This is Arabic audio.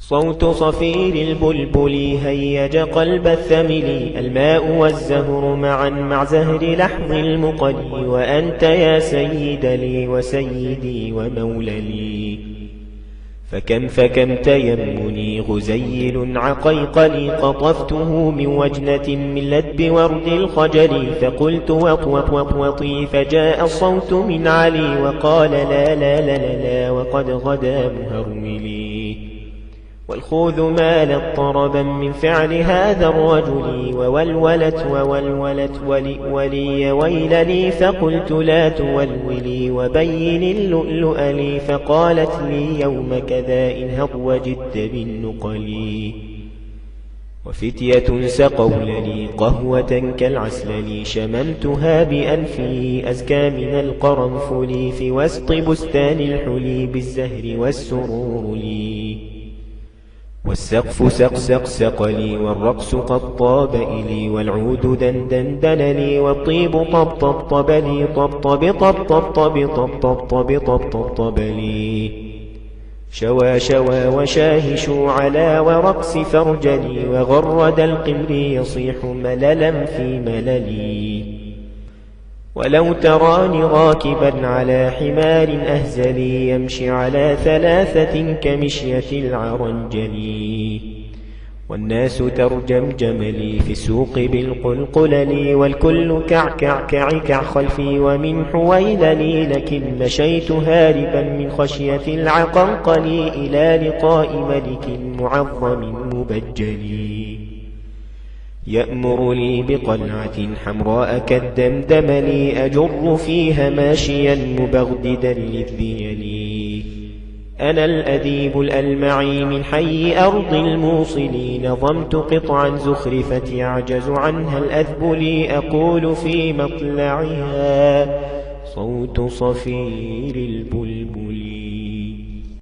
صوت صفير البلبل هيج قلب الثمل، الماء والزهر معا مع زهر لحظ المقل، وأنت يا سيد لي وسيدي ومولى لي. فكم تيمني غزيل عقيقلي، قطفته من وجنة من لدب ورد الخجل، فقلت وطي فجاء الصوت من علي، وقال لا لا لا لا, لا وقد غدا مهرملي. والخوذ مالت طربا من فعل هذا الرجل، وولولت ولي ويل لي، فقلت لا تولولي وبين اللؤلؤ لي، فقالت لي يوم كذا انهض وجدت بالنقل. وفتية سقوا لي قهوة كالعسل، شممتها بأنفي أزكى من القرنفل، في وسط بستان الحلي بالزهر والسرور لي. والسقف سق لي، والرقص قد طاب إلي، والعود دندن لي، والطيب طب لي، طب لي. شوى وشاهشوا على ورقص فرجلي، وغرد القمر يصيح مللا في مللي. ولو تراني راكبا على حمار أهزلي، يمشي على ثلاثة كمشية العرنجل، والناس ترجمجم لي في السوق بالقلقلل، والكل كع خلفي ومن حويللي، لكن مشيت هاربا من خشية العقنقل إلى لقاء ملك معظم مبجل، يأمر لي بقلعة حمراء كالدمدم لي، أجر فيها ماشيا مبغددا للذيل. أنا الأديب الألمعي من حي أرض الموصل، نظمت قطعا زخرفت يعجز عنها الأذبل، أقول في مطلعها صوت صفير البلبل.